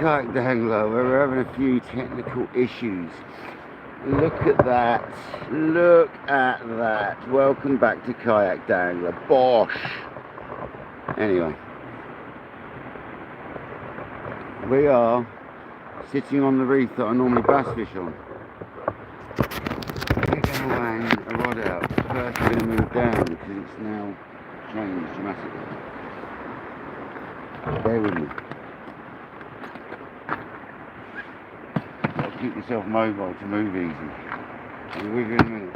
Kayak Dangler, where we're having a few technical issues. Look at that. Look at that. Welcome back to Kayak Dangler. Bosh. Anyway. We are sitting on the reef that I normally bass fish on. We're going to hang a rod out. First we're going to move down because it's now changed dramatically. Bear with me. Got to keep yourself mobile to move easy. I'll be with you in a minute.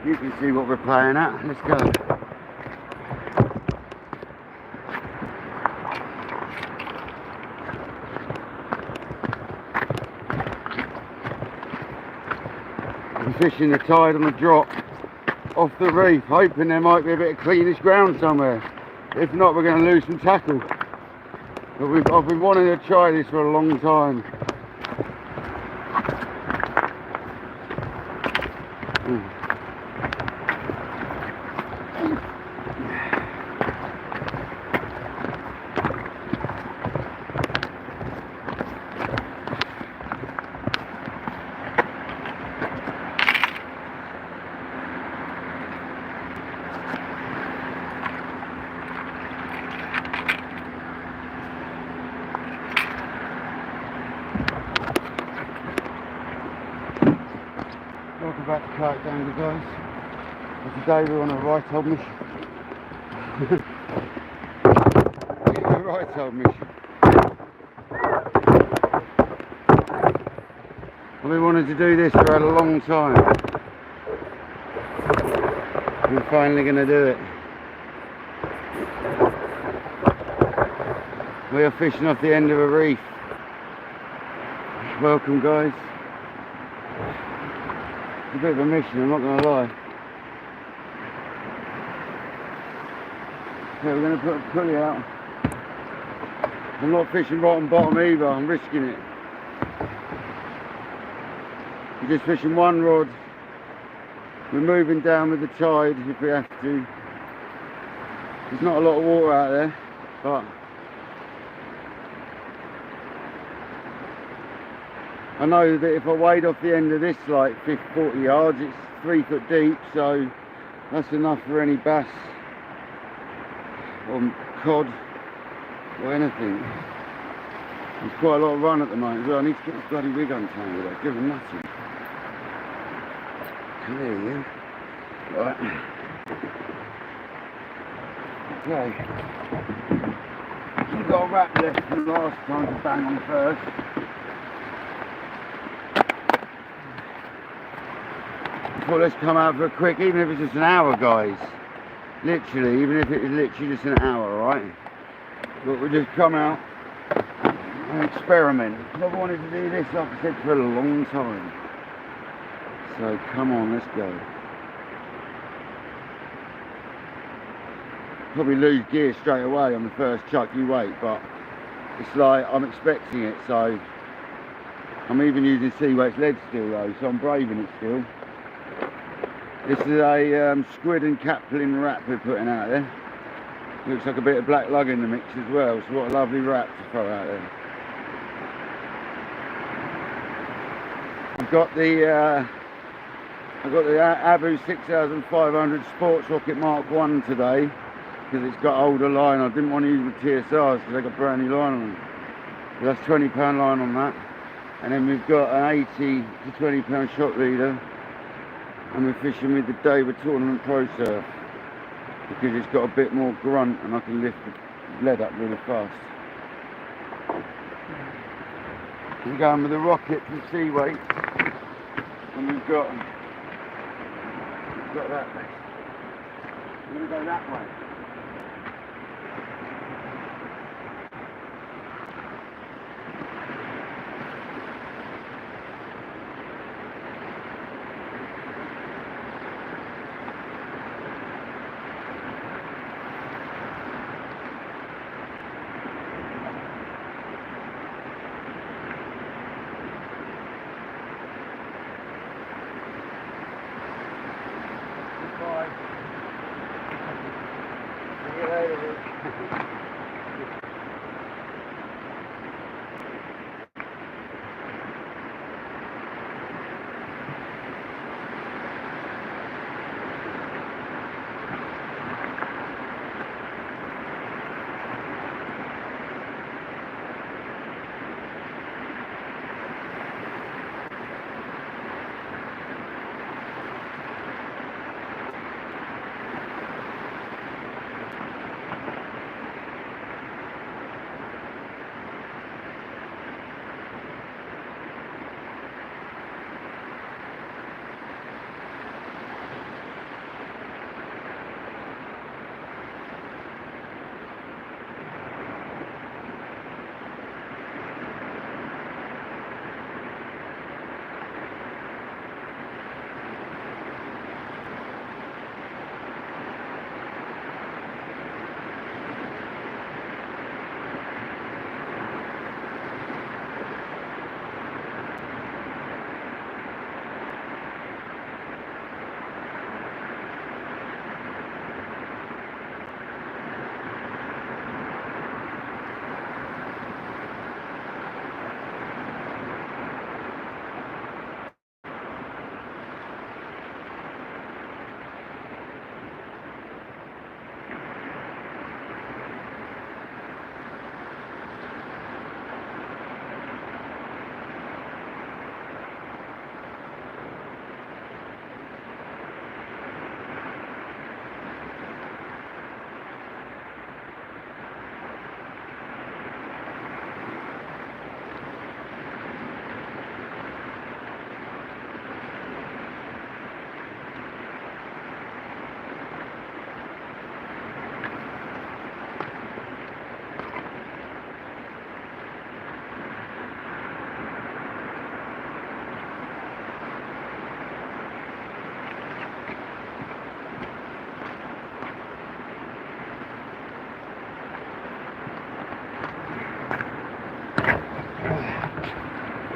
You can see what we're playing at. Let's go. I'm fishing the tide on the drop off the reef, hoping there might be a bit of cleanish ground somewhere. If not, we're going to lose some tackle. But I've been wanting to try this for a long time. Welcome back to Kayak Dangler, guys. And today we're on a right-hold mission. A right-hold mission. I've been wanting to do this for a long time. We're finally going to do it. We are fishing off the end of a reef. Welcome, guys. It's a bit of a mission, I'm not going to lie. So we're going to put a pulley out. I'm not fishing bottom either, I'm risking it. We're just fishing one rod. We're moving down with the tide if we have to. There's not a lot of water out there, but I know that if I wade off the end of this like 40 yards, it's 3 foot deep, so that's enough for any bass or cod or anything. There's quite a lot of run at the moment as well. I need to get this bloody rig untangled, it's giving nothing. There you go. Right. Okay. We've got a wrap left from last time to bang on first. Well, let's come out for a quick, even if it's just an hour, guys. Literally, even if it is literally just an hour, right? But we'll just come out and experiment. I've wanted to do this, like I said, for a long time. So come on, let's go. Probably lose gear straight away on the first chuck you wait, but it's like I'm expecting it, so I'm even using sea weights lead still though, so I'm braving it still. This is a squid and caplin wrap we're putting out there. Looks like a bit of black lug in the mix as well, so what a lovely wrap to throw out there. I've got the Abu 6500 Sports Rocket Mark 1 today because it's got older line. I didn't want to use the TSRs because they got brand new line on them. So that's £20 line on that. And then we've got an 80 to £20 shot leader, and we're fishing with the David Tournament Pro Surf because it's got a bit more grunt and I can lift the lead up really fast. We're going with the Rocket from Sea Weight, and we've got that way. We're going to go that way. See you later.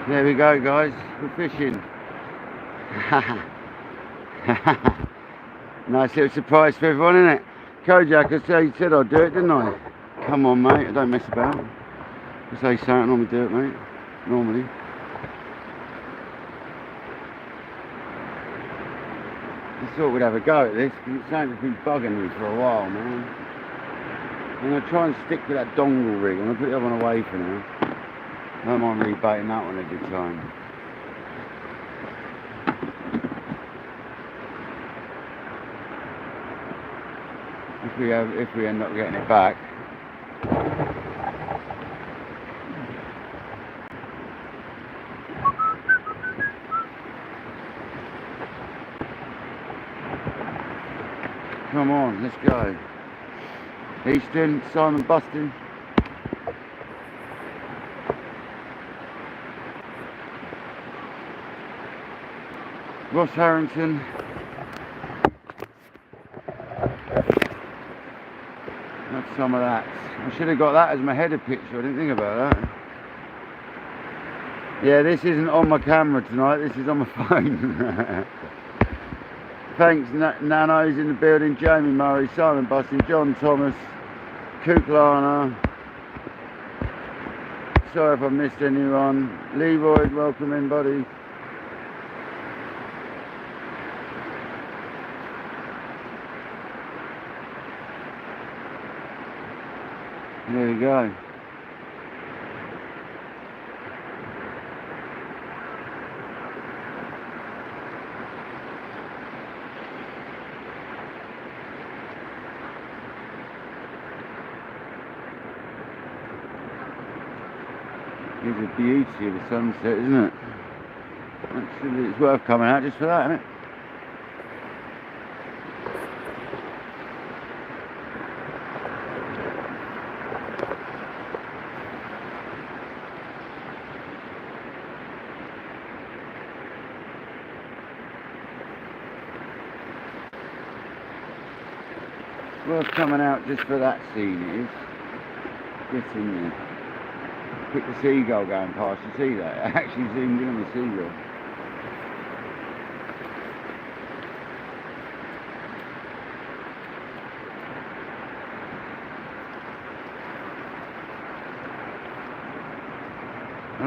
There we go, guys, we're fishing. Nice little surprise for everyone, isn't it? Kojak, I said I'd do it, didn't I? Come on, mate, I don't mess about. I say something, I normally do it, mate. Normally. I thought we'd have a go at this, because it sounds like it's been bugging me for a while, man. I'm going to try and stick with that dongle rig. I'm going to put the other one away for now. I don't mind rebaiting that one every time. If we end up getting it back. Come on, let's go. Easton, Simon Buston. Ross Harrington. That's some of that. I should have got that as my header picture, I didn't think about that. Yeah, this isn't on my camera tonight, this is on my phone. Thanks, Nano's in the building, Jamie Murray, Simon Buston, John Thomas, Kuklana. Sorry if I missed anyone. Leroy, welcome in, buddy. There we go. It's the beauty of the sunset, isn't it? Actually, it's worth coming out just for that, isn't it? Worth coming out just for that scene, it is. Get in there. Pick the seagull going past, you see that? It actually zoomed in on the seagull.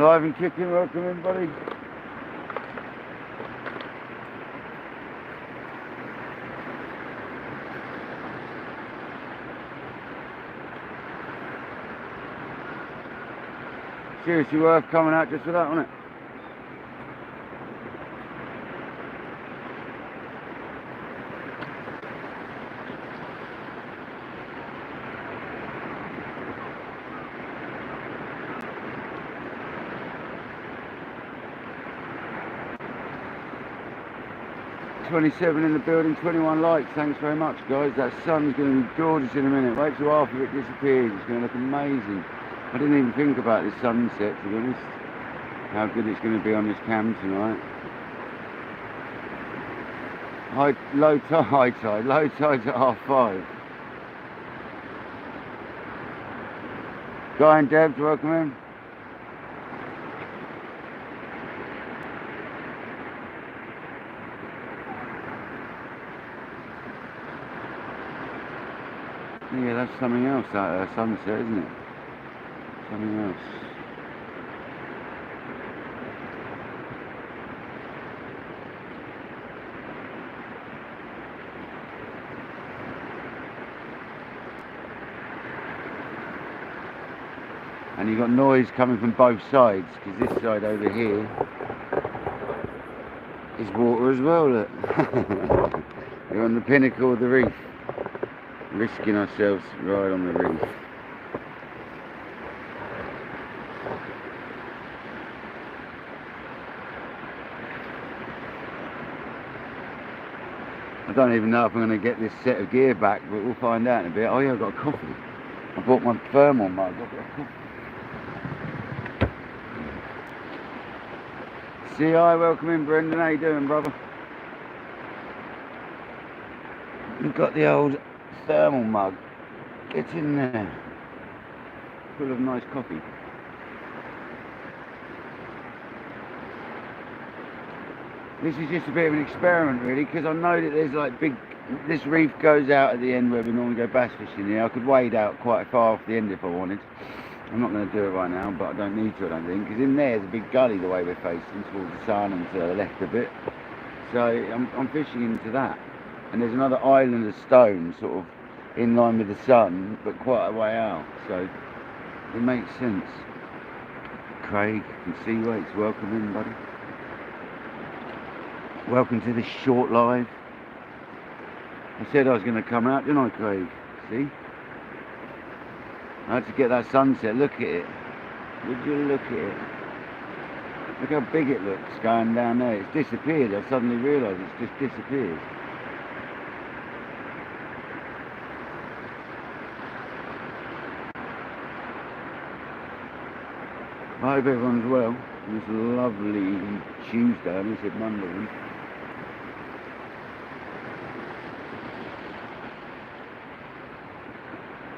Alive and kicking, welcome in, buddy. Seriously worth coming out just for that, wasn't it? $27 in the building, 21 likes, thanks very much guys. That sun's going to be gorgeous in a minute. Wait till half of it disappears, it's going to look amazing. I didn't even think about this sunset, to be honest, how good it's going to be on this cam tonight. Low tide's at 5:30. Guy and Debs, welcome in. Yeah, that's something else, that sunset, isn't it? Something else. And you've got noise coming from both sides, because this side over here is water as well, look. We're on the pinnacle of the reef, risking ourselves right on the reef. I don't even know if I'm going to get this set of gear back, but we'll find out in a bit. Oh yeah, I've got a coffee. I bought my thermal mug. I've got a coffee. CI, welcome in, Brendan. How you doing, brother? You've got the old thermal mug. Get in there. Full of nice coffee. This is just a bit of an experiment really, because I know that there's like this reef goes out at the end where we normally go bass fishing here. I could wade out quite far off the end if I wanted. I'm not going to do it right now, but I don't need to, I don't think, because in there's a big gully the way we're facing towards the sun and to the left a bit. So I'm fishing into that. And there's another island of stone sort of in line with the sun, but quite a way out. So it makes sense. Craig from Seawaits, welcome in, buddy. Welcome to this short live. I said I was going to come out, didn't I, Craig? See? I had to get that sunset. Look at it. Would you look at it? Look how big it looks going down there. It's disappeared. I suddenly realised it's just disappeared. I hope everyone's well on this lovely Tuesday. I almost said Monday.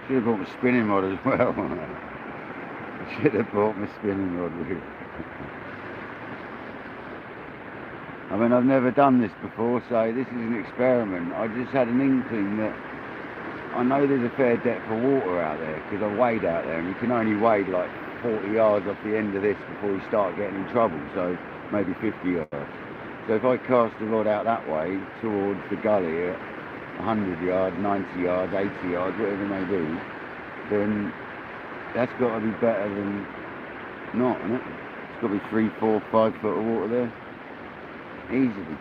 Should have brought my spinning rod as well. I should have brought my spinning rod with it. I mean, I've never done this before, so this is an experiment. I just had an inkling that I know there's a fair depth of water out there, because I wade out there, and you can only wade like 40 yards off the end of this before you start getting in trouble, so maybe 50 yards. So if I cast the rod out that way towards the gully at 100 yards, 90 yards, 80 yards, whatever it may be, then That's got to be better than not, isn't it? It's got to be 3, 4, 5 foot of water there. Easily.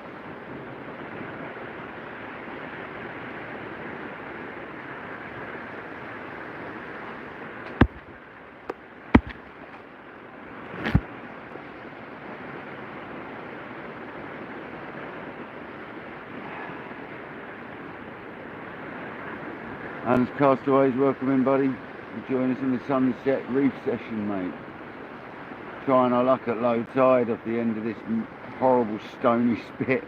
And Castaways, welcome in, buddy. You join us in the sunset reef session, mate. Trying our luck at low tide off the end of this horrible stony spit.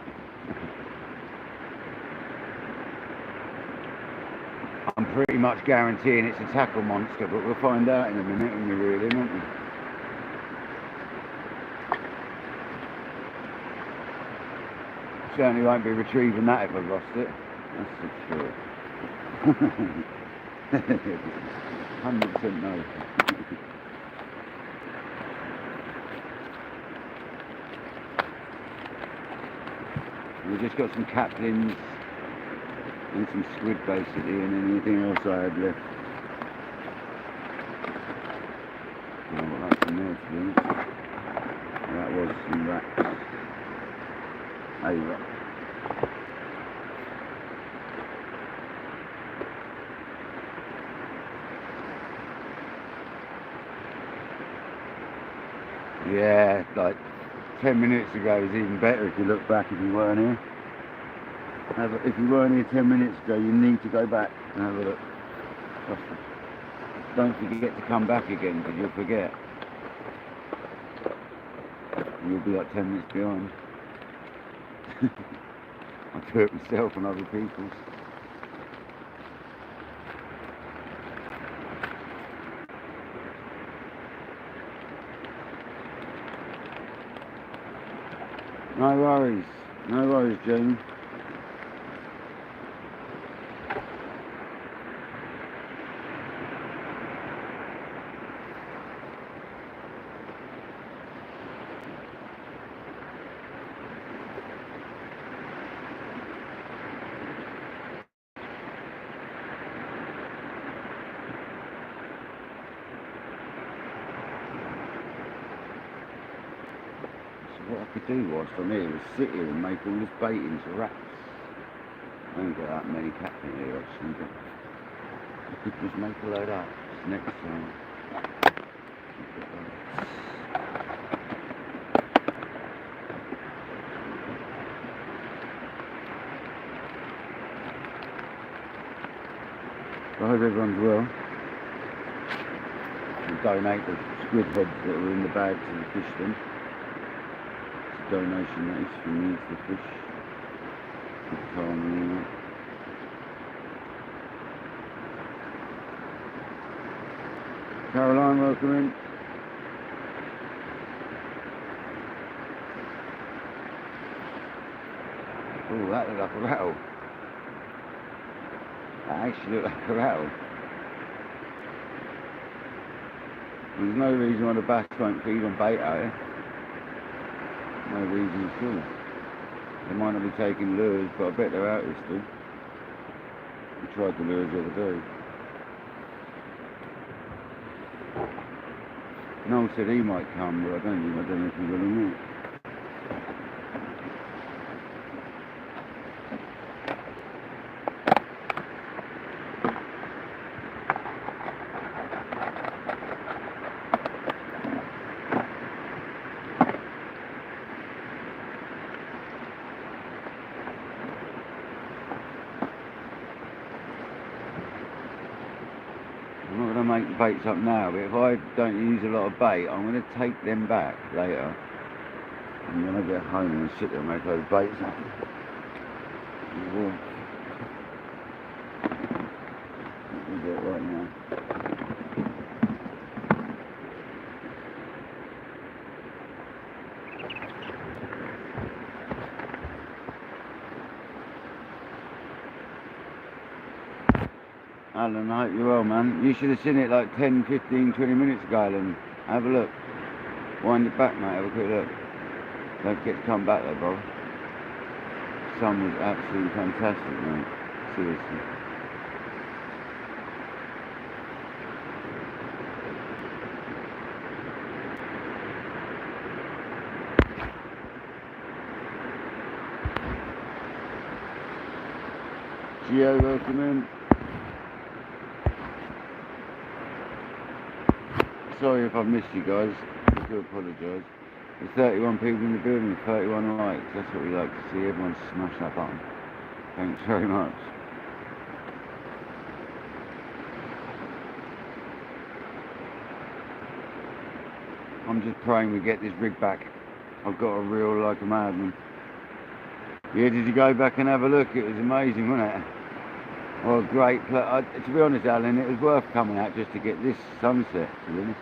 I'm pretty much guaranteeing it's a tackle monster, but we'll find out in a minute when we reel in, won't we? Certainly won't be retrieving that if I've lost it. That's for sure. 100% no. We've just got some caplins and some squid basically, and anything else I had left. I don't know what that's in there, to be honest. That was some rats. A rat. Yeah, like 10 minutes ago was even better if you look back if you weren't here. If you weren't here 10 minutes ago, you need to go back and have a look. Don't forget to come back again, because you'll forget. You'll be like 10 minutes behind. I do it myself and other people's. No worries, Jamie. What I could do whilst I'm here is sit here and make all this bait into rats. I don't get that many cats in here actually, but I could just make a load up next time. I hope everyone's well. We'll donate the squid heads that were in the bag to the fish then. Donation that is from me to the fish. Caroline, welcome in. Oh, that looked like a rattle. That actually looked like a rattle. There's no reason why the bass won't feed on bait out here. No reason at all. They might not be taking lures, but I bet they're out here still. We tried the lures the other day. Noel said he might come, but I don't know if he will or not. I'm not going to make the baits up now, but if I don't use a lot of bait, I'm going to take them back later. And when I get home, and sit there and make those baits up. I'll do it right now. Alan, I hope you're well, man. You should have seen it like 10, 15, 20 minutes ago, Alan. Have a look. Wind it back, mate. Have a quick look. Don't forget to come back though, bro. The sun was absolutely fantastic, mate. Seriously. Geo, welcome in. Sorry if I've missed you guys, I do apologise. There's 31 people in the building, 31 likes, that's what we like to see, everyone smash that button. Thanks very much. I'm just praying we get this rig back. I've got a reel like a madman. Yeah, did you go back and have a look? It was amazing, wasn't it? Well, great. To be honest, Alan, it was worth coming out just to get this sunset, to be honest.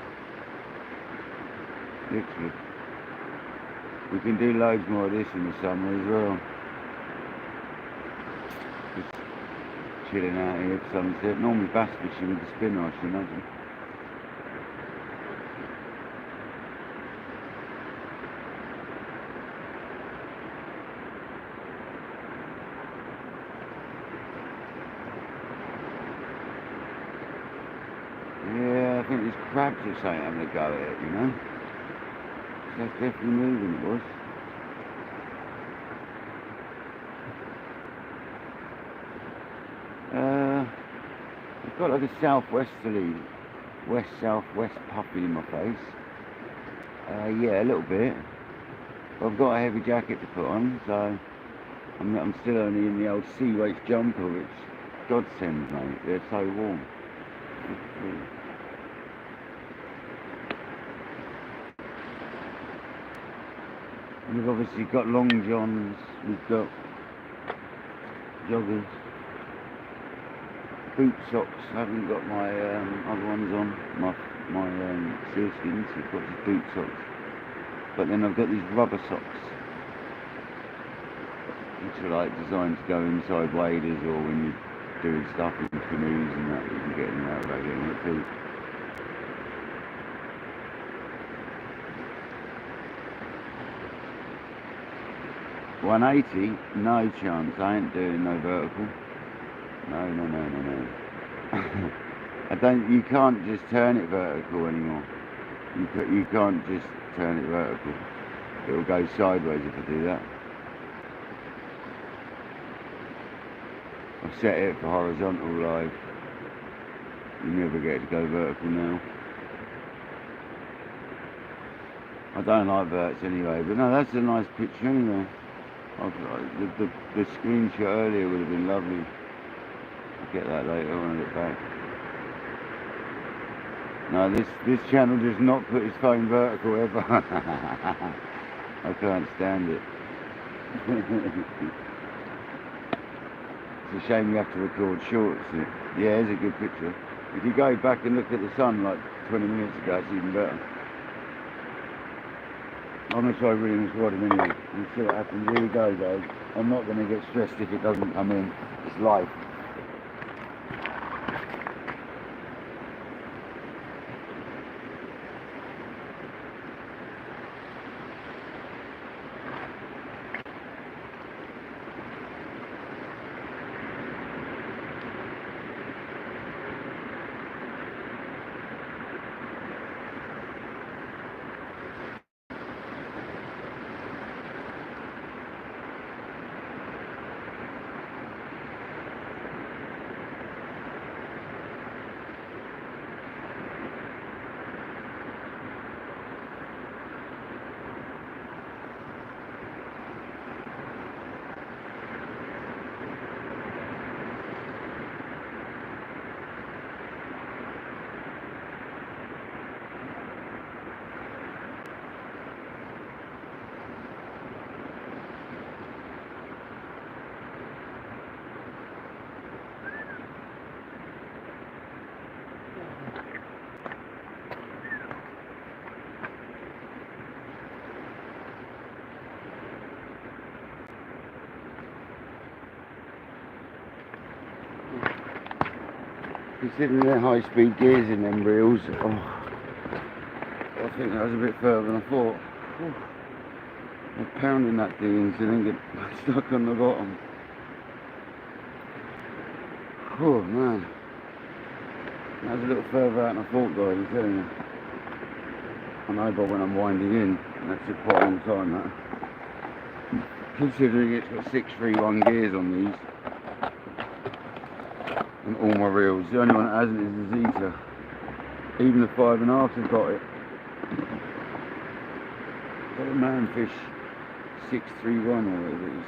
Literally. We can do loads more of this in the summer as well. Just chilling out here at sunset. Normally bass fishing with the spinner, I should imagine. Yeah, I think there's crabs or something having a go at it, you know. That's definitely moving, boys. I've got like a southwesterly, west-southwest puffy in my face. Yeah, a little bit. But I've got a heavy jacket to put on, so I'm still only in the old sea weights jumper, which godsend, mate. They're so warm. We've obviously got long johns, we've got joggers, boot socks. I haven't got my other ones on, my sealskins. I've got these boot socks, but then I've got these rubber socks, which are like designed to go inside waders or when you're doing stuff in canoes and that, you can get in and out without getting wet feet. $180? No chance. I ain't doing no vertical. No. You can't just turn it vertical anymore. You can't just turn it vertical. It'll go sideways if I do that. I've set it for horizontal live. You never get to go vertical now. I don't like verts anyway, but no, that's a nice picture anyway. The screenshot earlier would have been lovely. I'll get that later when I get back. No, this channel does not put his phone vertical ever. I can't stand it. It's a shame you have to record shorts. Yeah, it's a good picture. If you go back and look at the sun like 20 minutes ago, it's even better. I'm going to try reading this rod anyway and see what happens. Here we go, guys. I'm not going to get stressed if it doesn't come in. It's live. Considering their high-speed gears in them reels, I think that was a bit further than I thought. I'm pounding that thing so then get stuck on the bottom. Oh man, that was a little further out than I thought, guys, I'm telling you. I know, but when I'm winding in, that took quite a long time, that. Considering it's got 631 gears on these. And all my reels. The only one that hasn't is the Zeta. Even the 5.5s have got it. Got a manfish 631 or whatever it is.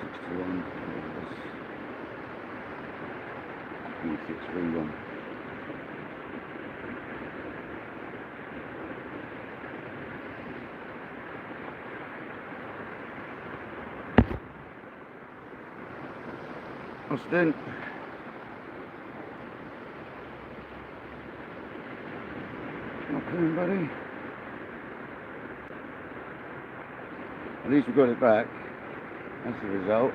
621. 631. Austin. Not coming, buddy. At least we got it back. That's the result.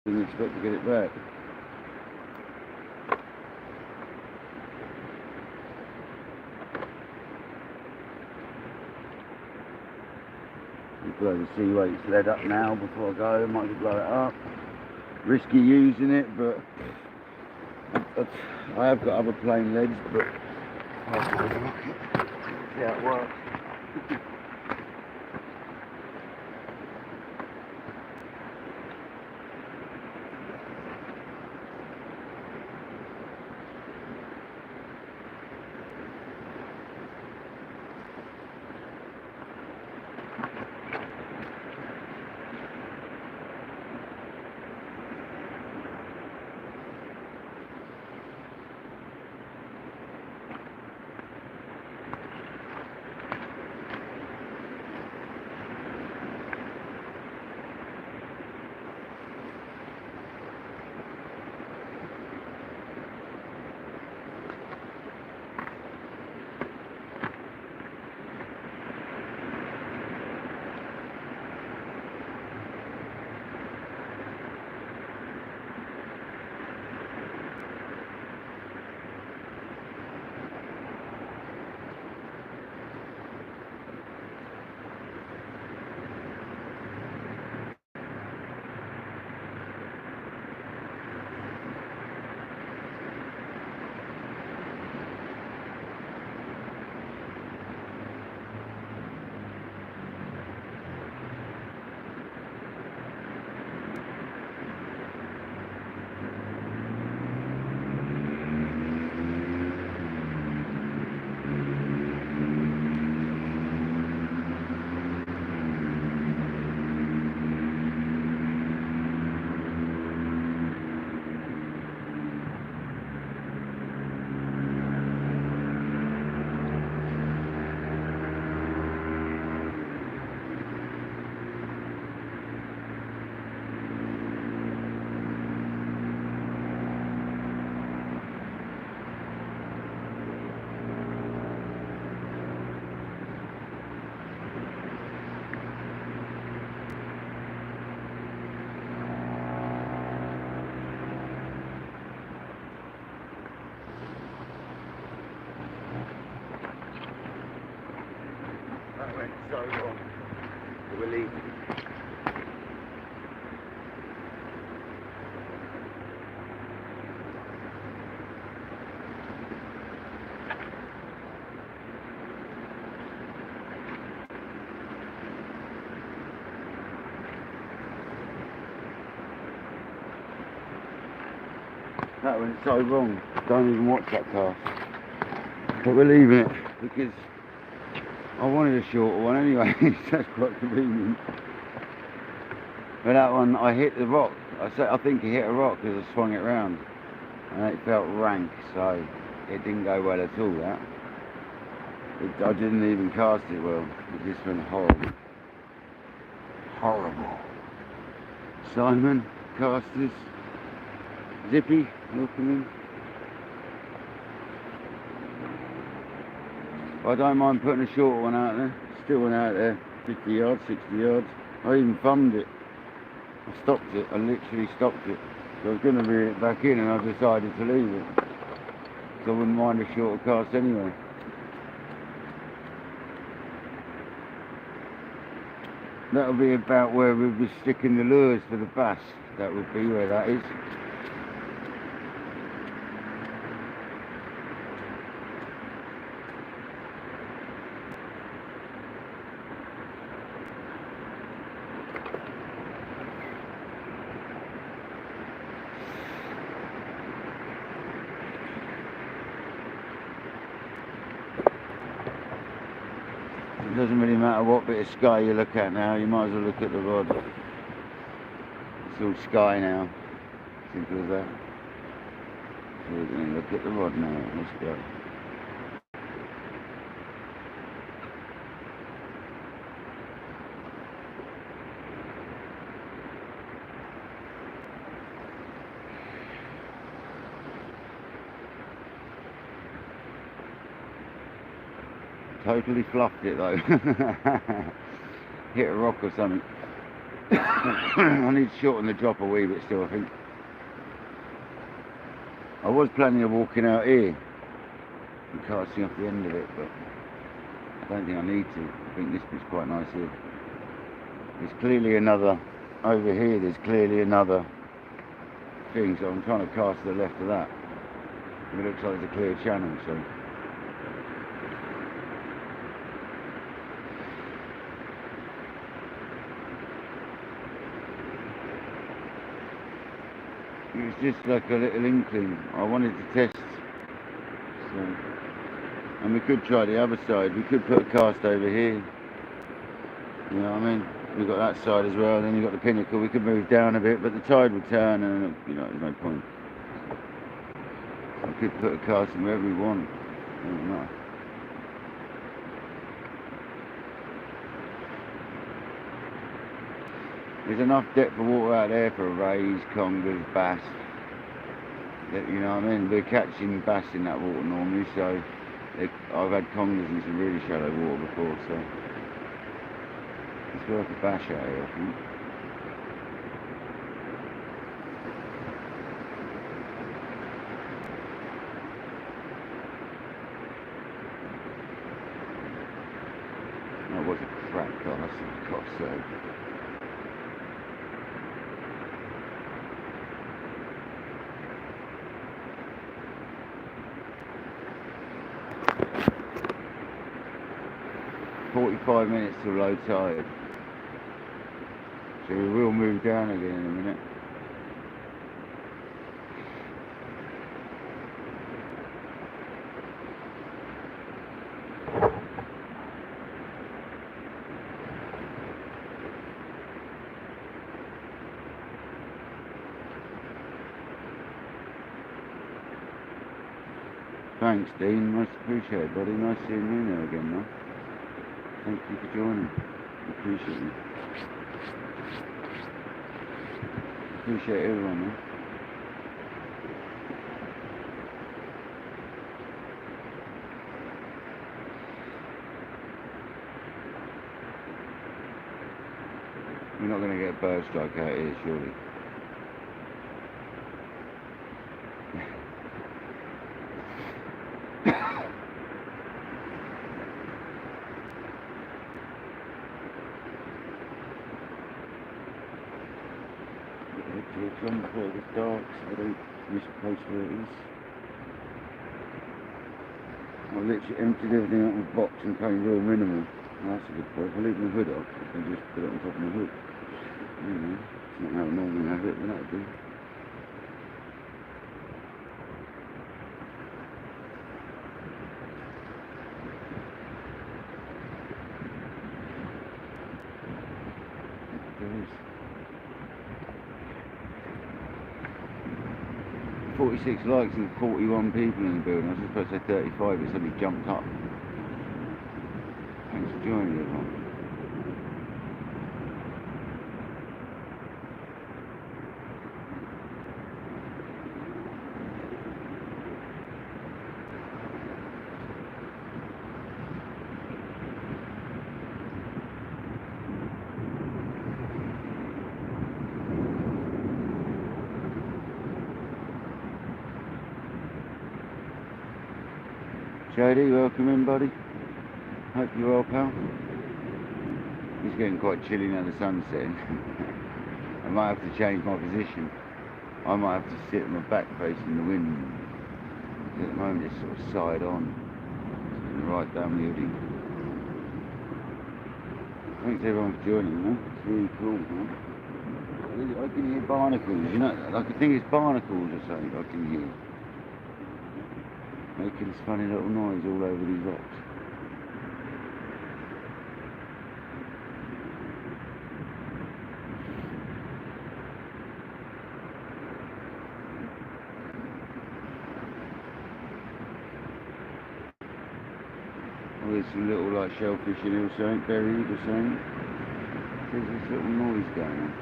Didn't expect to get it back. Blow the sea weights lead up now before I go. I might just blow it up. Risky using it, but I have got other plain leads, but I'll have to have a look at see how it works. Went so wrong. We're leaving. That went so wrong. Don't even watch that cast. But we're leaving it because I wanted a shorter one anyway. That's quite convenient. But that one, I hit the rock. I think I hit a rock because I swung it round, and it felt rank, so it didn't go well at all. I didn't even cast it well. It just went horrible. Horrible. Simon, casters, Zippy, welcome in. I don't mind putting a shorter one out there. Still one out there, 50 yards, 60 yards. I even thumbed it. I stopped it. I literally stopped it. So I was going to reel it back in, and I decided to leave it. So I wouldn't mind a shorter cast anyway. That'll be about where we'll be sticking the lures for the bass. That would be where that is. It doesn't really matter what bit of sky you look at now, you might as well look at the rod. It's all sky now. Simple as that. So we're going to look at the rod now. Let's go. Totally fluffed it though. Hit a rock or something. I need to shorten the drop a wee bit still, I think. I was planning on walking out here and casting off the end of it, but I don't think I need to. I think this bit's quite nice here. There's clearly another, over here there's clearly another thing, so I'm trying to cast to the left of that. It looks like there's a clear channel, so. It was just like a little inkling. I wanted to test. So, and we could try the other side. We could put a cast over here. You know what I mean? We've got that side as well. Then you've got the pinnacle. We could move down a bit, but the tide would turn, and you know, there's no point. We could put a cast in wherever we want. I don't know. There's enough depth of water out there for rays, congers, bass. You know what I mean? We're catching bass in that water normally, so I've had congers in some really shallow water before, so it's worth a bash out here, I think. That was a crap cast, for God's sake. "45 minutes till low tide, so we will move down again in a minute." Thanks, Dean. Much appreciated, buddy. Nice seeing you there again, man. Thank you for joining. Appreciate you. Appreciate everyone, man. We're not going to get a bird strike out here, surely. Before it gets dark, so I don't miss the place where it is. I literally emptied everything out of my box and came real minimal. Well, that's a good point. If I leave my hood up, I can just put it on top of my hood. You know, it's not how I normally have it, but that'll do. There is. 46 likes and 41 people in the building. I was just supposed to say 35, but somebody jumped up. Thanks for joining everyone. JD, welcome in, buddy. Hope you're well, pal. It's getting quite chilly now, the sun's setting. I might have to change my position. I might have to sit with my back facing the wind. At the moment it's sort of side on. It's right down muting. Thanks everyone for joining, man. It's really cool, man. I can hear barnacles, you know, like I think it's barnacles or something I can hear. Making this funny little noise all over these rocks. there's some little like shellfish in here or something, buried or something. There's this little noise going on.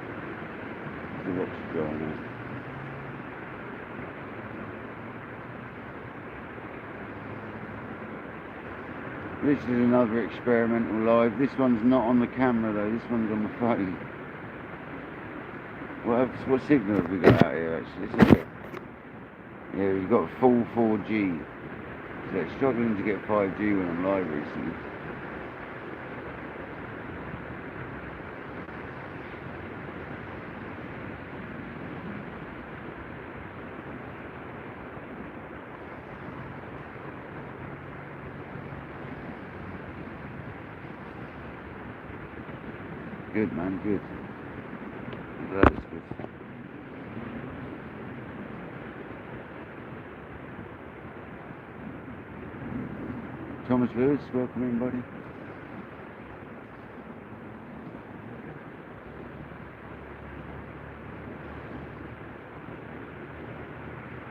The rocks are drying out. This is another experimental live. This one's not on the camera though, this one's on the phone. What signal have we got out here actually? This is it. Yeah, we've got full 4G. So it's struggling to get 5G when I'm live recently. Good man, good. I'm glad it's good. Thomas Lewis, welcome in, buddy.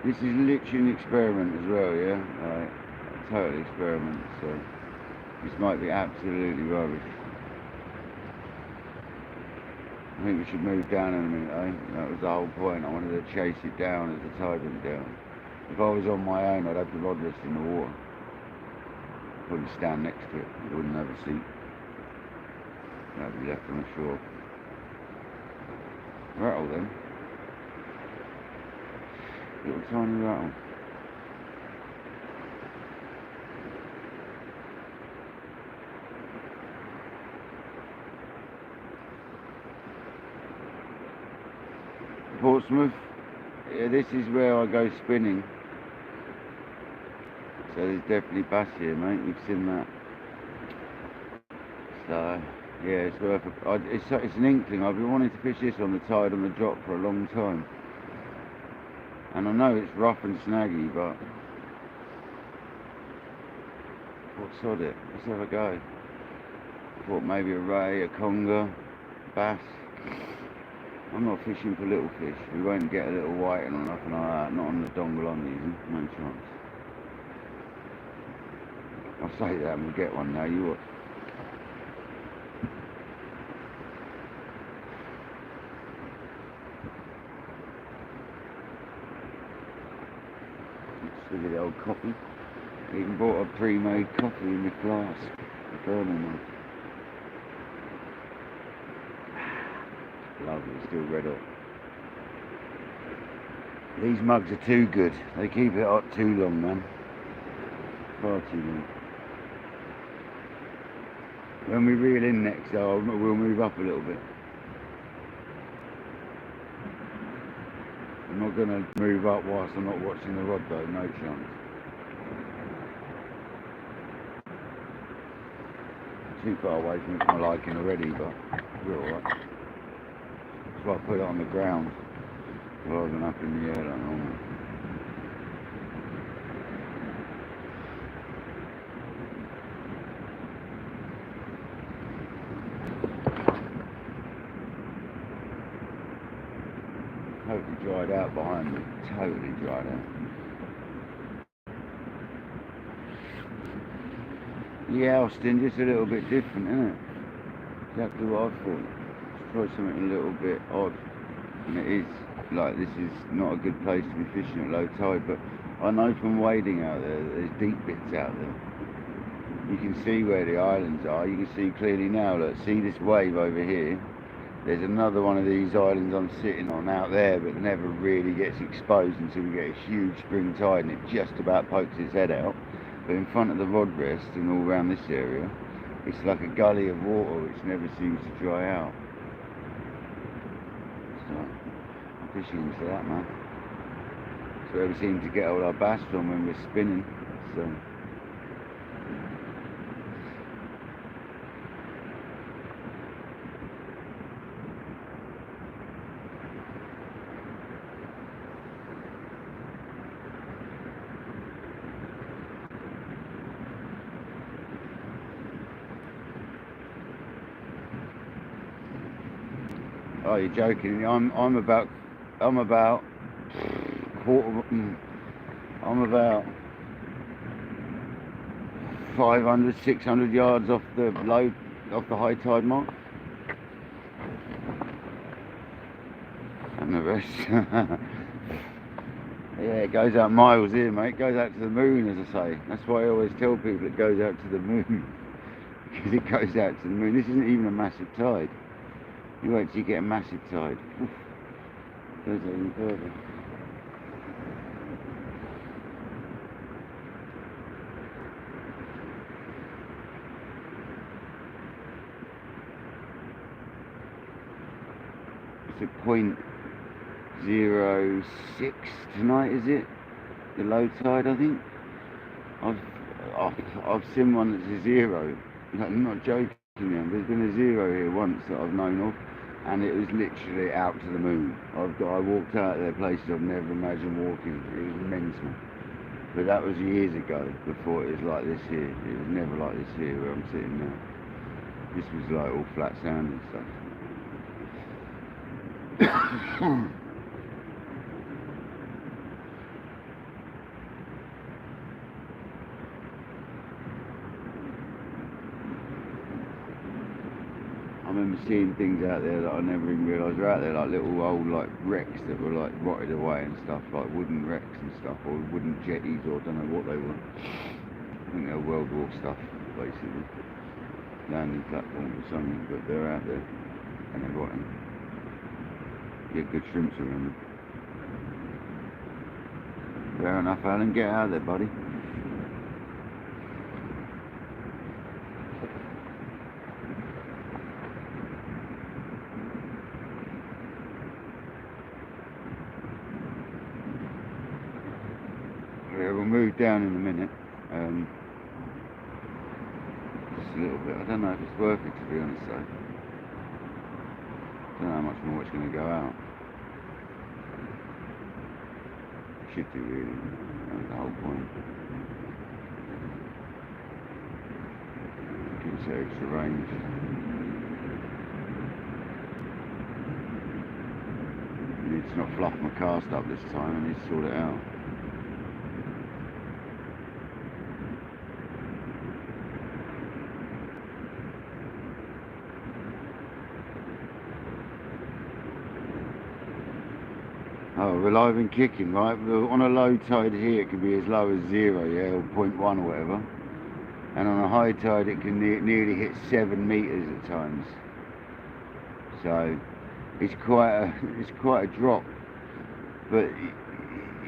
This is literally an experiment as well, yeah? Like, a total experiment, so this might be absolutely rubbish. I think we should move down in a minute, eh? That was the whole point. I wanted to chase it down as the tide went down. If I was on my own, I'd have the rod rest in the water. Probably stand next to it. I wouldn't have a seat. That'd be left on the shore. Rattle then. Little tiny rattle. Portsmouth, yeah, this is where I go spinning. So there's definitely bass here, mate. You've seen that. So yeah, it's worth. It's an inkling. I've been wanting to fish this on the tide on the drop for a long time, and I know it's rough and snaggy, but what's sod it? Let's have a go. Thought maybe a ray, a conger, bass. I'm not fishing for little fish. We won't get a little whiting or nothing like that. Not on the dongle I'm using. No chance. I'll say that and we'll get one now. You what? Let's look at the old coffee. I even bought a pre-made coffee in the flask. The thermal one. Lovely, still red hot. These mugs are too good. They keep it hot too long, man. Far too long. When we reel in next, though, we'll move up a little bit. I'm not going to move up whilst I'm not watching the rod, though. No chance. Too far away from my liking already, but we're alright. So I put it on the ground rather than up in the air like normal. Totally dried out behind me. Totally dried out. Yeah, Austin, just a little bit different, isn't it? Exactly what I thought. Try something a little bit odd, and it is like this is not a good place to be fishing at low tide, but I know from wading out there that there's deep bits out there. You can see where the islands are. You can see clearly now. Look, see this wave over here. There's another one of these islands I'm sitting on out there, but never really gets exposed until we get a huge spring tide and it just about pokes its head out. But in front of the rod rest and all around this area, it's like a gully of water which never seems to dry out. So I'm fishing into that, man. So we seem to get all our bass from when we're spinning. So oh, you're joking. I'm about quarter. I'm about 500, 600 yards off the high tide mark. And the rest. Yeah, it goes out miles here, mate. It goes out to the moon, as I say. That's why I always tell people it goes out to the moon. Because it goes out to the moon. This isn't even a massive tide. You wait till you get a massive tide. Oof. Goes out even further. It's a 0.06 tonight, is it? The low tide, I think. I've seen one that's a 0. I'm not joking, man. There's been a 0 here once that I've known of, and it was literally out to the moon. I walked out of there places I've never imagined walking. It was mental. But that was years ago, before it was like this here. It was never like this here where I'm sitting now. This was like all flat sand and stuff. I remember seeing things out there that I never even realised were out there, like little old like wrecks that were like rotted away and stuff, like wooden wrecks and stuff, or wooden jetties, or I don't know what they were. I think they're World War stuff, basically. Landing platforms or something, but they're out there and they're rotting. Get good shrimps around them. Fair enough, Alan, get out of there, buddy. Yeah, we'll move down in a minute. Just a little bit. I don't know if it's worth it, to be honest, though. I don't know how much more it's going to go out. Should do, really. That's the whole point. Gives it extra range. I need to not fluff my cast up this time. I need to sort it out. Oh, we're live and kicking, right? On a low tide here, it can be as low as 0, yeah, or 0.1 or whatever. And on a high tide, it can nearly hit 7 meters at times. So it's quite a drop, but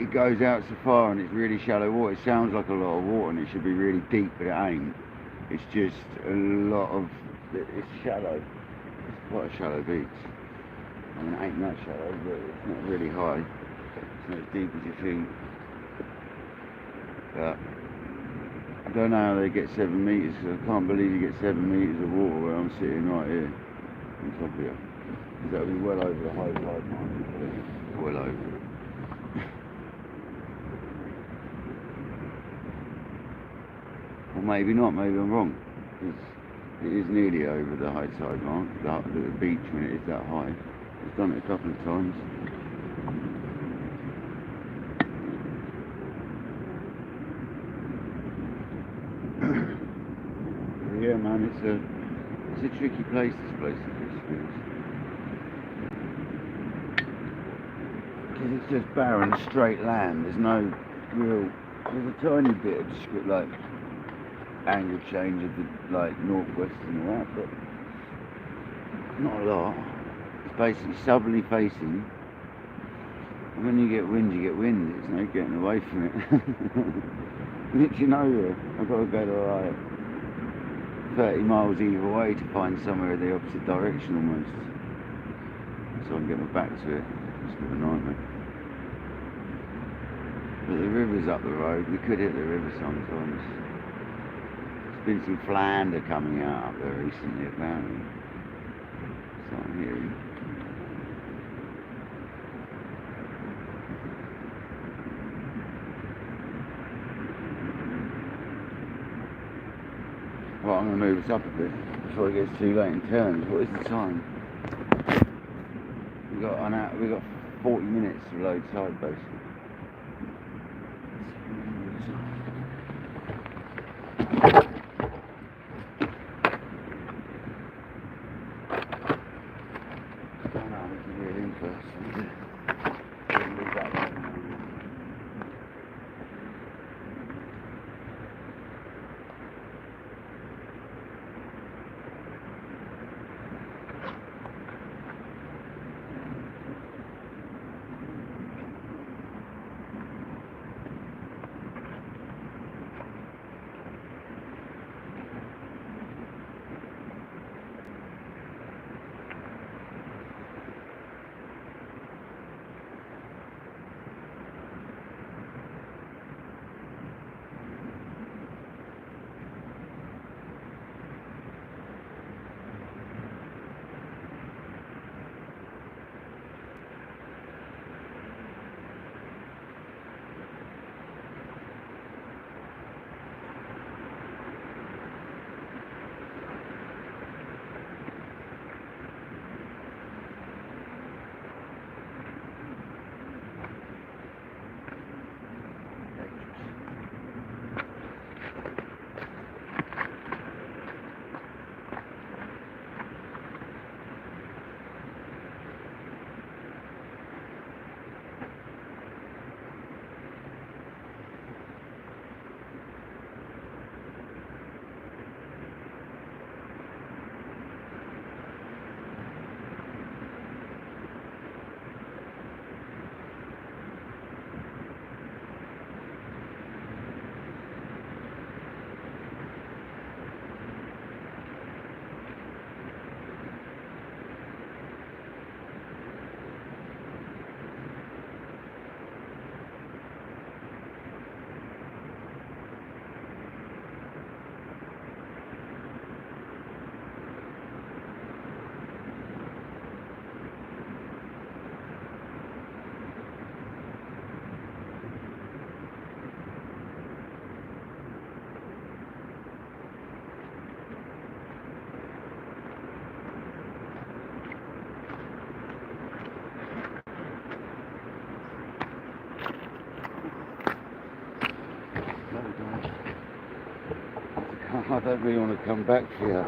it goes out so far, and it's really shallow water. It sounds like a lot of water, and it should be really deep, but it ain't. It's just a lot of. It's shallow. It's quite a shallow beach. I mean, it ain't that shallow, but it's not really high. It's not as deep as you think. But I don't know how they get 7 meters. I can't believe you get 7 meters of water where I'm sitting right here on top of you. Because that would be well over the high tide mark. Well over it. Or maybe not. Maybe I'm wrong. It is nearly over the high tide mark. The beach when it is that high. I've done it a couple of times. Yeah, man, it's a tricky place, this place to fish, because it's just barren, straight land. There's no real. There's a tiny bit of like angle change of the like northwest and all that, but not a lot. Basically southerly facing, and when you get wind, there's no getting away from it. Literally nowhere. I've got to go to like 30 miles either way to find somewhere in the opposite direction almost, so I can get my back to it. It's a bit of a nightmare. But the river's up the road. We could hit the river sometimes. There's been some flounder coming out up there recently apparently, so I'm hearing. Right, I'm going to move this up a bit before it gets too late in turns. What is the time? We've got 40 minutes to low tide basically. don't really want to come back here.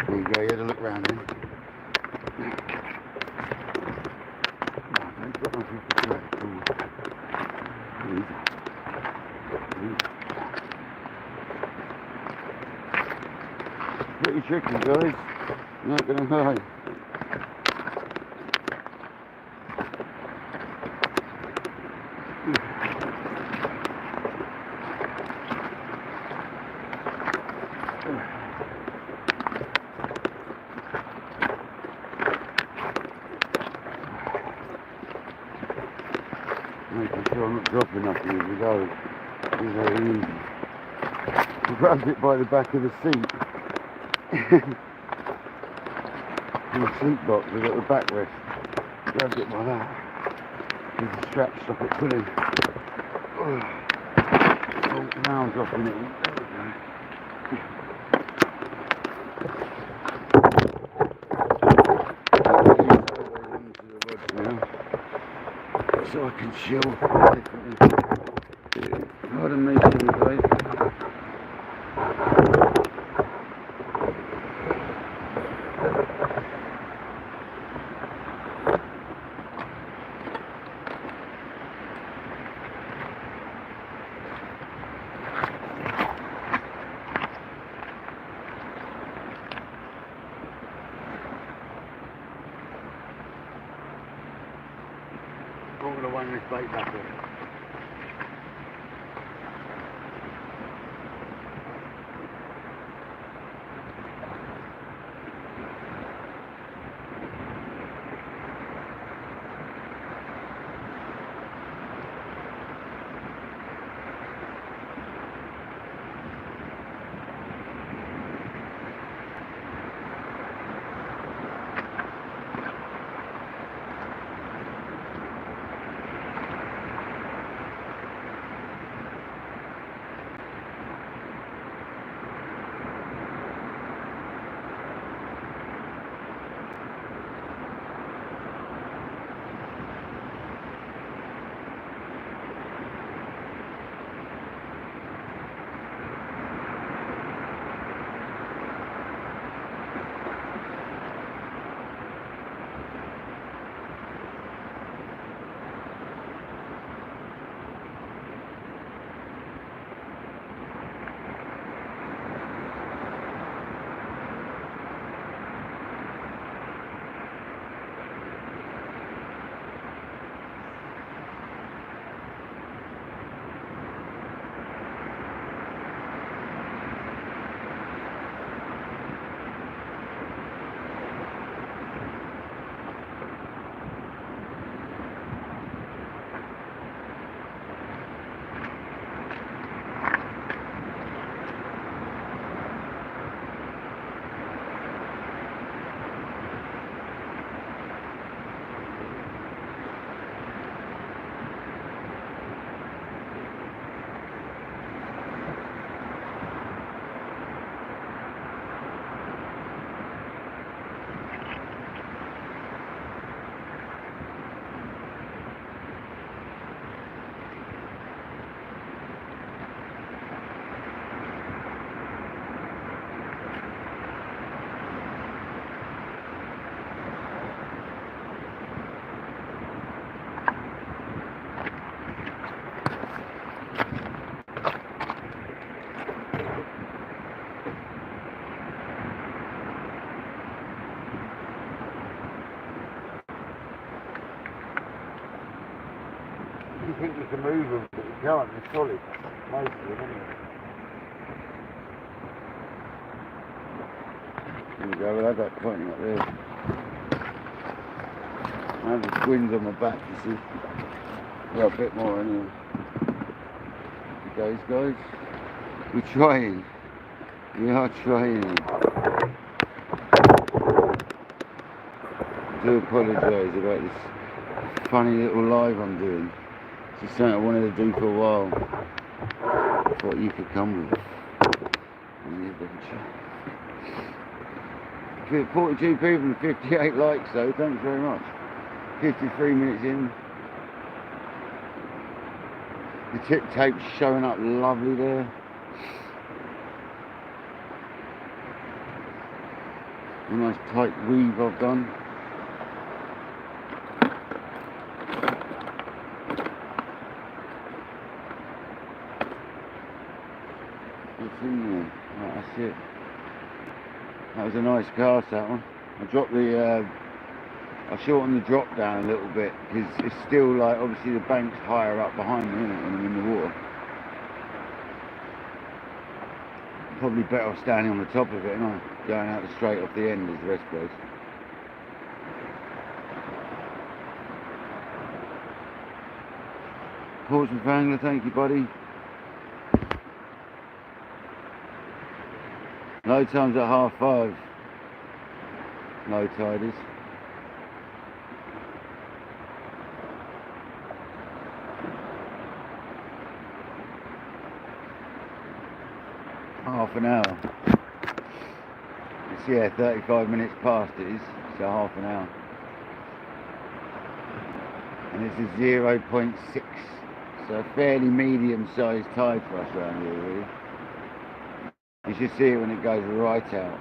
There you go, you had a look round then. Pretty tricky, guys, not gonna lie. Making sure I'm not dropping nothing as we go. It's very easy. I grabbed it by the back of the seat. In the seat box, we've got the backrest. Grabbed it by that. There's a strap to stop it pulling. Oh, now I'm dropping it in. So I can chill. Pardon me, guys. I'm going to wind this bait back in. You think you can move them, but you can't, they're solid. Most of them, anyway. There we go, we'll have that pointing up there. I have the twins on my back, you see. Well, a bit more anyway. It goes, guys. We're trying. We are trying. do apologise about this funny little live I'm doing. It's just something I wanted to do for a while. I thought you could come with on the adventure. 42 people and 58 likes though, thanks very much. 53 minutes in. The tip tape's showing up lovely there. A nice tight weave I've done. What's in there? Right, that's it. That was a nice cast, that one. I dropped the, I shortened the drop down a little bit because it's still like, obviously the bank's higher up behind me, isn't it, when I'm in the water. Probably better off standing on the top of it, and I'm going out straight off the end as the rest goes. Portsmouth angler, thank you, buddy. Low time's at 5:30. Low tide is. Half an hour. It's, yeah, 35 minutes past it is, so half an hour. And it's a 0.6, so a fairly medium sized tide for us around here really. You should see it when it goes right out.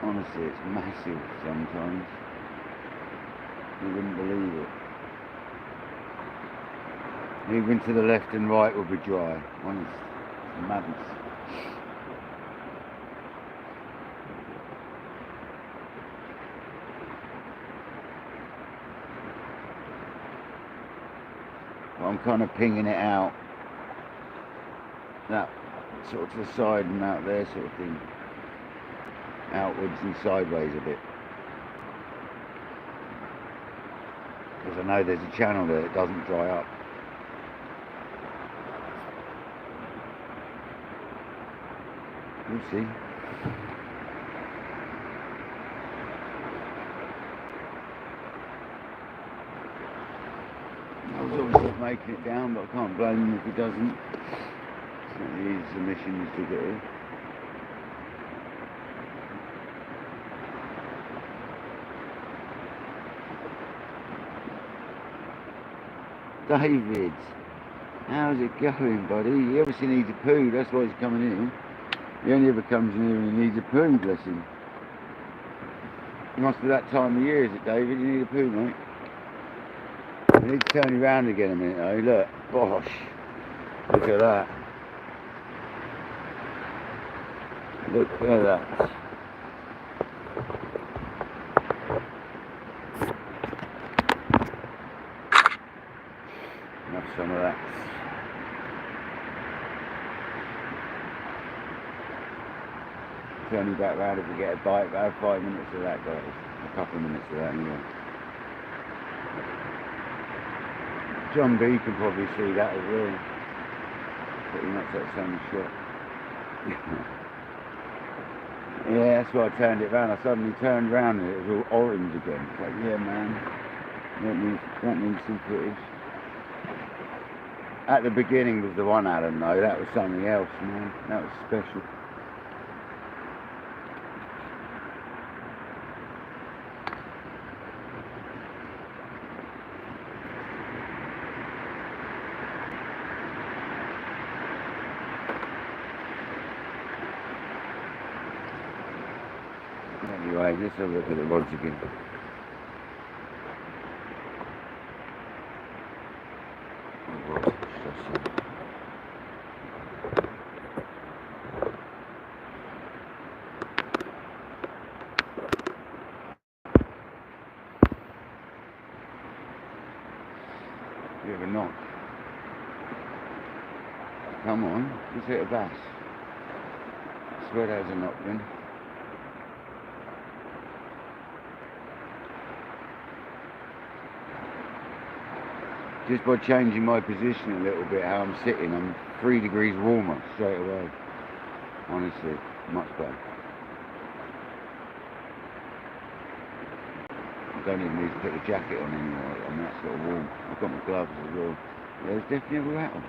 Honestly, it's massive sometimes. You wouldn't believe it. Even to the left and right will be dry. Honestly. Madness. Well, I'm kind of pinging it out, that sort of to the side and out there sort of thing, outwards and sideways a bit, because I know there's a channel there that doesn't dry up. We'll see. I was obviously making it down, but I can't blame him if he doesn't. It's not the easiest of missions to get here. David, how's it going, buddy? He obviously needs a poo, that's why he's coming in. He only ever comes in here when he needs a poo, bless him. It must be that time of year, is it, David? You need a poo, mate? I need to turn you round again a minute, though. Look, gosh. Look at that. Look at that. Have some of that. Turn you back round if we get a bite, but have 5 minutes of that, guys. A couple of minutes of that anyway. John B can probably see that as well. Pretty much that same shot. Yeah, that's why I turned it round. I suddenly turned round and it was all orange again. It's like, yeah, man, that needs some footage. At the beginning was the one, Alan, though. That was something else, man. That was special. Anyway, let's have a look at the rods again. Bit of a knock. Come on, just hit a bass. I swear that was a knock then. Just by changing my position a little bit, how I'm sitting, I'm 3 degrees warmer straight away. Honestly, much better. I don't even need to put the jacket on anymore. I'm that sort of warm. I've got my gloves as well. Yeah, there's definitely a rattle.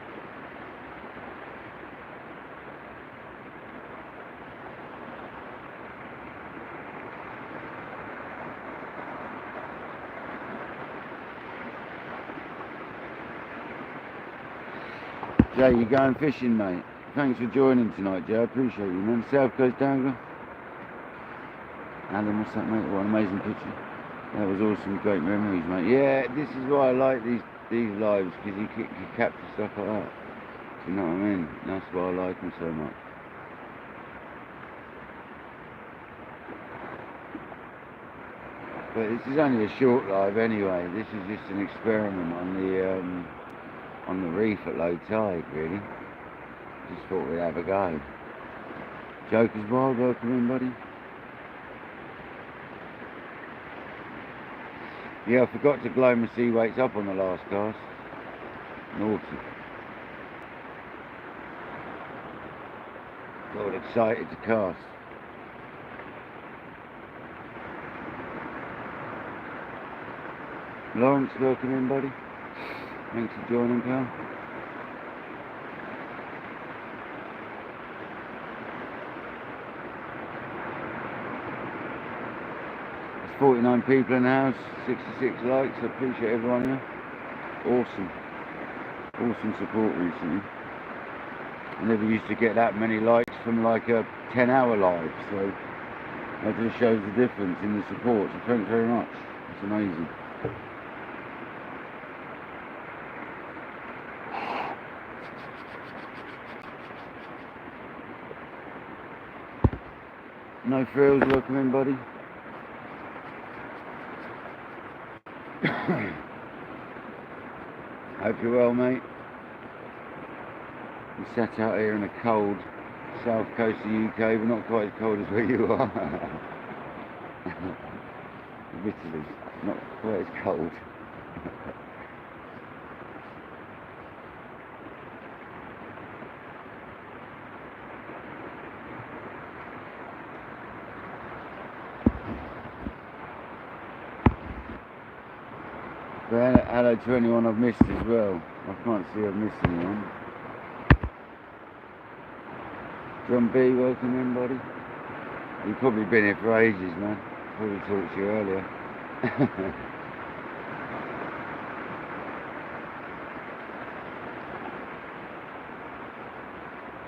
Jay, you going fishing, mate? Thanks for joining tonight, Joe. I appreciate you, man. South Coast Dangler. Alan, what's that, mate? What an amazing picture. That was awesome. Great memories, mate. Yeah, this is why I like these lives, because you can capture stuff like that. Do you know what I mean? That's why I like them so much. But this is only a short live anyway. This is just an experiment on the reef at low tide, really. Just thought we'd have a go. Joker's Wild, welcome in, buddy. Yeah, I forgot to glow my sea weights up on the last cast. Naughty. Got excited to cast. Lawrence, welcome in, buddy. Thanks for joining, pal. There's 49 people in the house, 66 likes. I appreciate everyone here. Awesome. Awesome support recently. I never used to get that many likes from like a 10-hour live, so that just shows the difference in the support. So thanks very much. It's amazing. No frills, welcome in, buddy. Hope you're well, mate. We sat out here in the cold south coast of the UK, but not quite as cold as where you are. Admittedly, not quite as cold. But hello to anyone I've missed as well. I can't see I've missed anyone. John B, welcome in, buddy. You've probably been here for ages, man. Probably talked to you earlier.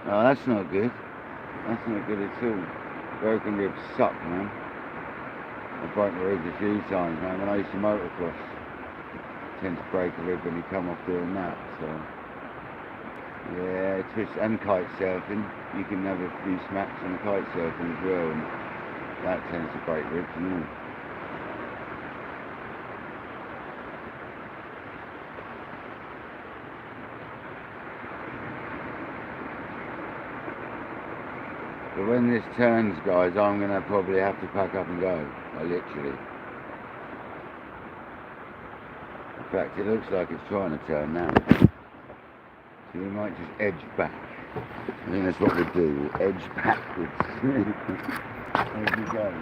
Oh, that's not good. That's not good at all. Broken ribs suck, man. I've broken my ribs a few times, man. When I used to motocross, I tend to break a rib when you come off doing that, so. Yeah, twist and kite surfing. You can have a few smacks on kite surfing as well, and that tends to break ribs and all. But when this turns, guys, I'm going to probably have to pack up and go, like literally. In fact, it looks like it's trying to turn now. So we might just edge back. I think that's what we do, we'll edge backwards. As we go.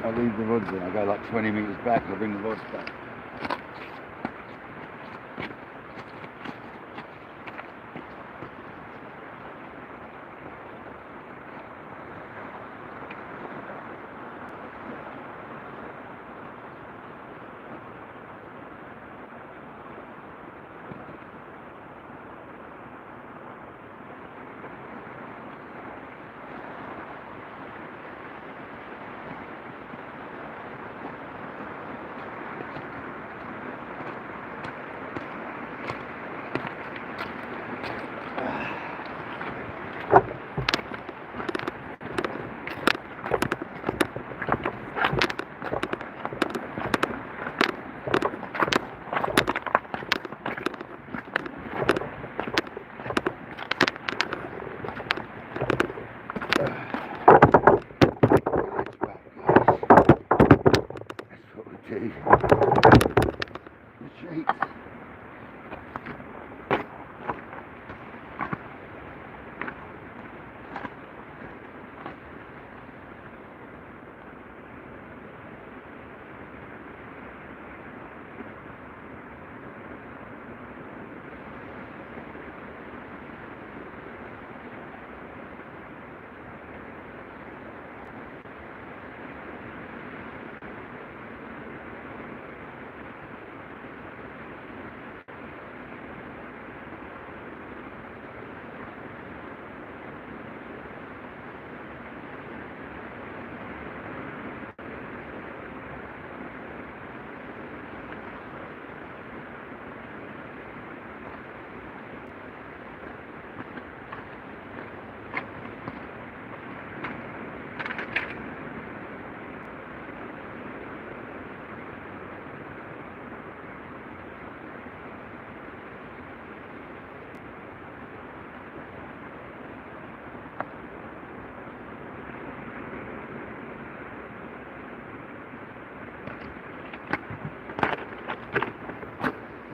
I'll leave the rods in, I'll go like 20 metres back, I'll bring the rods back.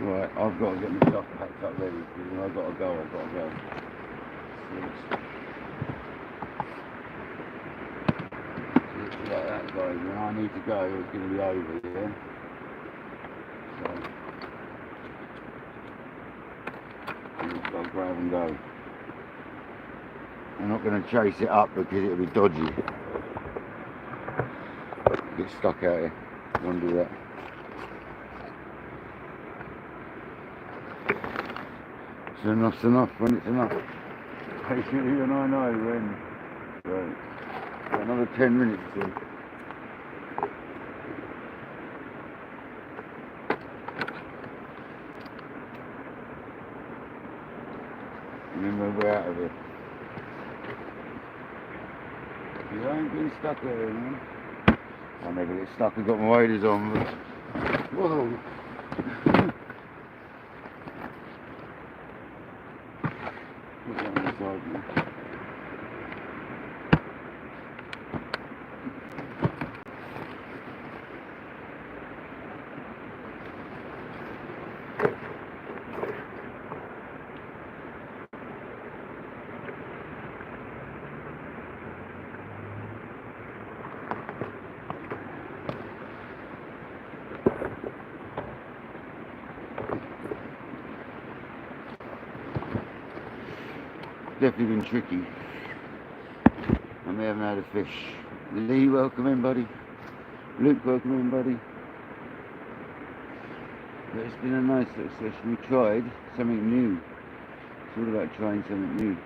Right, I've got to get my stuff packed up ready because when I've got to go, I've got to go. It's like that, guys. When I need to go, it's going to be over here. So, I've just got to grab and go. I'm not going to chase it up because it'll be dodgy. Get stuck out here. I don't do that. So enough's enough when it's enough. Basically, and I know when. So, another 10 minutes or so. And then we're out of it. You ain't been stuck there, man. I'll never get stuck. I've got my waders on. But... Whoa! Put that on the side now. Definitely been tricky. And we haven't had a fish. Lee, welcome in, buddy. Luke, welcome in, buddy. But it's been a nice little session. We tried something new. It's all about trying something new.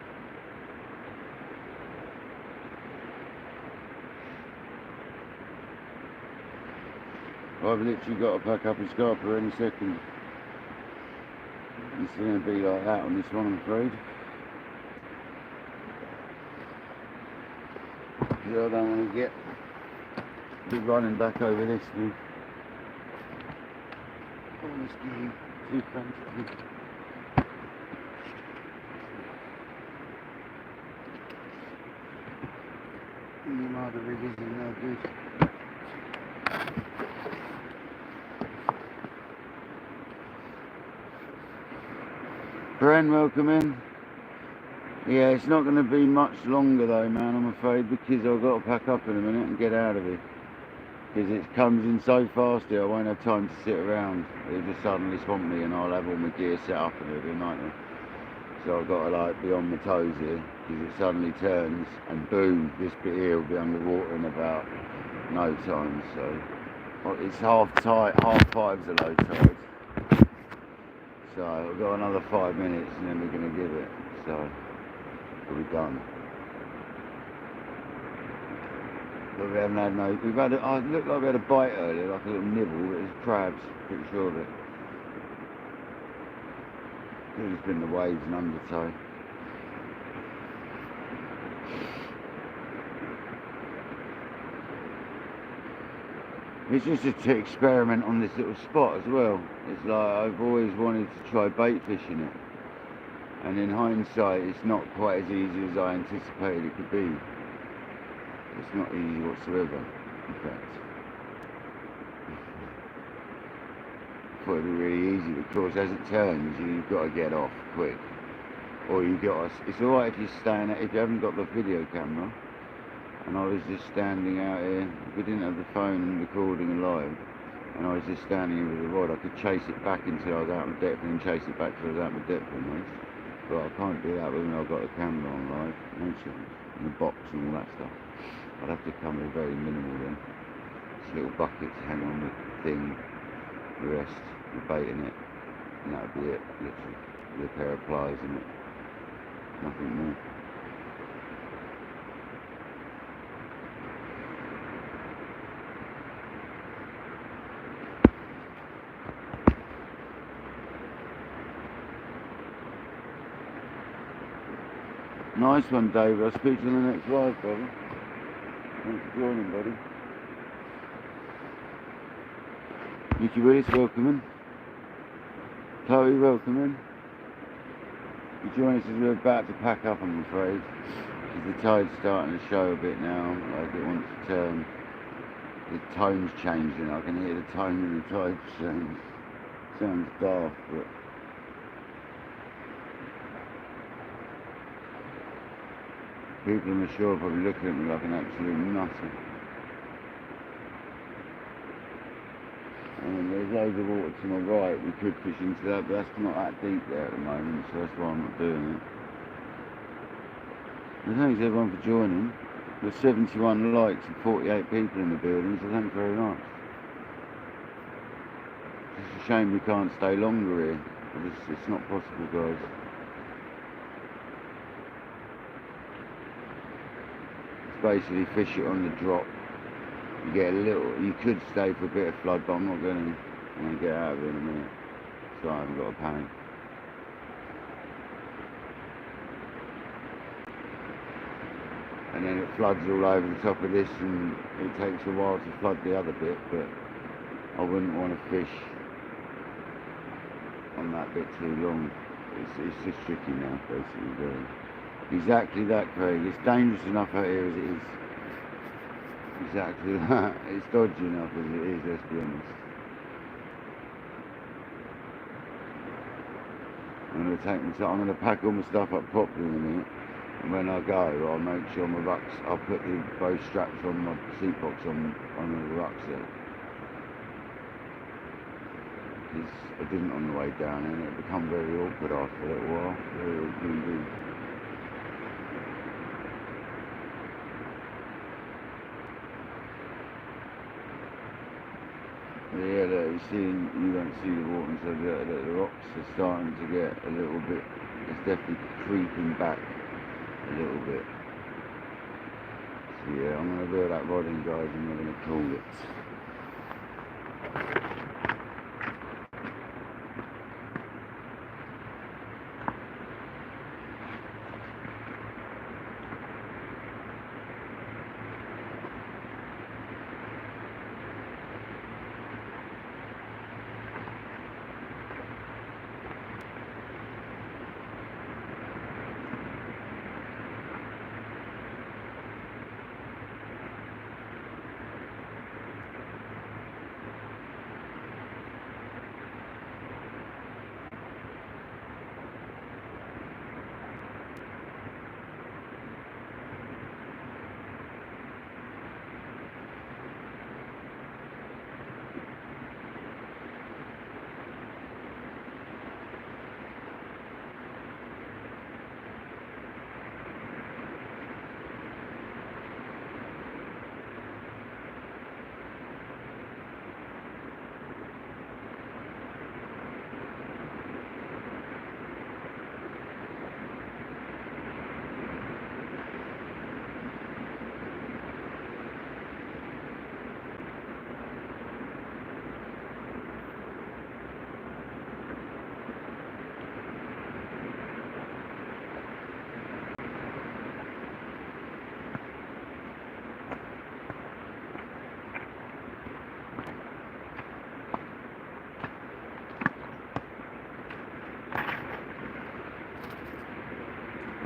I've literally got to pack up his scarper any second. It's going to be like that on this one, I'm afraid. I don't want to be running back over this thing. Oh, it's getting too fancy. The mother rig isn't no good. Bren, welcome in. Yeah, it's not going to be much longer though, man, I'm afraid, because I've got to pack up in a minute and get out of here. Because it comes in so fast here, I won't have time to sit around. It'll just suddenly swamp me and I'll have all my gear set up and it'll be a nightmare. So I've got to like be on my toes here, because it suddenly turns and boom, this bit here will be underwater in about no time. So well, it's half 5's a low tide. So I've got another 5 minutes and then we're going to give it. So we'll be done. But we haven't had no. We've had. It looked like we had a bite earlier, like a little nibble, but it's crabs. Pretty sure of it. It's been the waves and undertow. It's just to experiment on this little spot as well. It's like I've always wanted to try bait fishing it. And in hindsight, it's not quite as easy as I anticipated it could be. It's not easy whatsoever, in fact. I thought it'd be really easy, but of course, as it turns, you've got to get off quick. Or you got to, it's alright if if you haven't got the video camera. And I was just standing out here, we didn't have the phone and recording live. And I was just standing here with the rod. I could chase it back until I was out of depth and then chase it back till I was out of depth almost. But I can't do that when I've got the camera on live, no chance, and the box and all that stuff. I'd have to come with very minimal then. This little bucket to hang on the thing, the rest, the bait in it, and that would be it, literally. With a pair of pliers in it, nothing more. Nice one, David. I'll speak to you in the next live, brother. Thanks for joining, buddy. Nicky Willis, welcome in. Chloe, welcome in. You join us as we're about to pack up, I'm afraid. Because the tide's starting to show a bit now, like it wants to turn. The tone's changing. I can hear the tone of the tide change. Sounds daft, but people in the shore are probably looking at me like an absolute nutter. And there's loads of water to my right, we could fish into that, but that's not that deep there at the moment, so that's why I'm not doing it. And thanks everyone for joining. There's 71 likes and 48 people in the building, so thanks very much. It's a shame we can't stay longer here. It's not possible, guys. It's basically fish it on the drop. You get a little, you could stay for a bit of flood, but I'm not going to. I'm going to get out of it in a minute, so I haven't got a panic. And then it floods all over the top of this, and it takes a while to flood the other bit, but I wouldn't want to fish on that bit too long. It's just tricky now, basically. Exactly that, Craig. It's dangerous enough out here as it is. Exactly that. It's dodgy enough as it is, let's be honest. I'm going to pack all my stuff up properly in a minute, and when I go, I'll make sure my rucks, I'll put the both straps on my seat box on the rucksack. Because I didn't on the way down, and it become very awkward after a little while. Very awkward indeed. Yeah, look, you don't see the water, so the rocks are starting to get a little bit, it's definitely creeping back a little bit. So yeah, I'm going to reel that rod in, guys, and we're going to call it.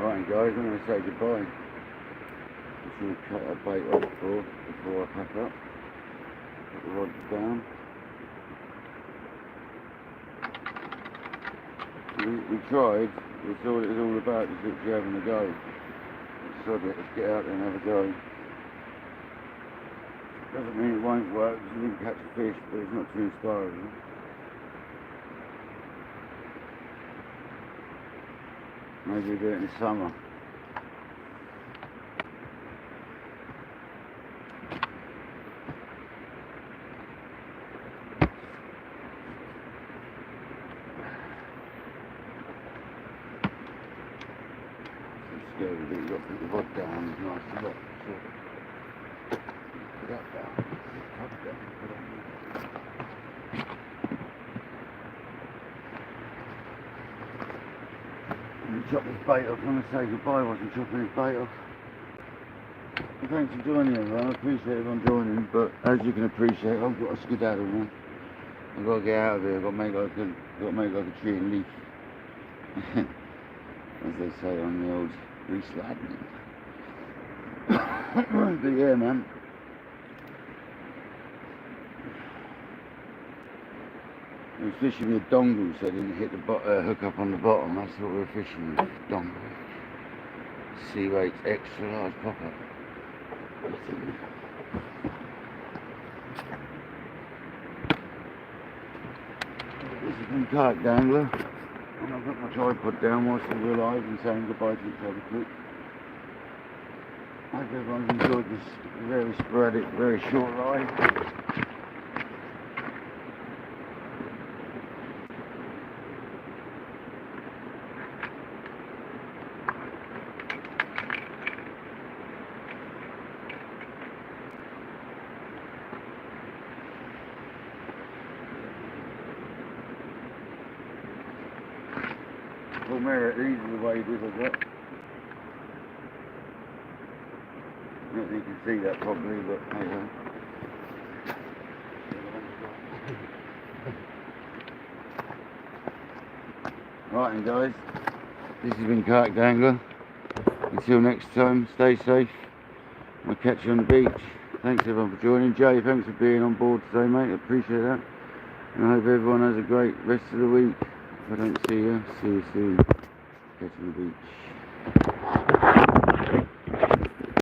Right guys, I'm going to say goodbye. Just going to cut that bait off before I pack up. Put the rods down. We tried, it's all it was all about, just literally having a go. Sod it, let's get out there and have a go. Doesn't mean it won't work, because you didn't catch a fish, but it's not too inspiring. Maybe we'll do it in the summer. It's scary that you've got to put the rod down, it's nice and hot. Put that down. Put that down. Chop this bait off. I'm going to say goodbye. I wasn't chopping this bait off. And thanks for joining everyone. I appreciate everyone joining, but as you can appreciate, I've got to skedaddle now. I've got to get out of here. I've got to make like a tree and leaf. As they say on the old Reef lightning. But yeah, man. We were fishing with dongles, so I didn't hit the hook up on the bottom. That's what we were fishing with, dongles. Sea weights, extra large pop-up. This has been Kayak Dangler, and I've got my tripod down whilst we're alive and saying goodbye to each other quick. I hope everyone's enjoyed this very sporadic, very short ride. Full merit, these are the waders I've got. I don't think you can see that properly, but there you go. Right then guys, this has been Kayak Dangler. Until next time, stay safe. I'll catch you on the beach. Thanks everyone for joining. Jay, thanks for being on board today mate, I appreciate that. And I hope everyone has a great rest of the week. If I don't see you soon. Catch you on the beach.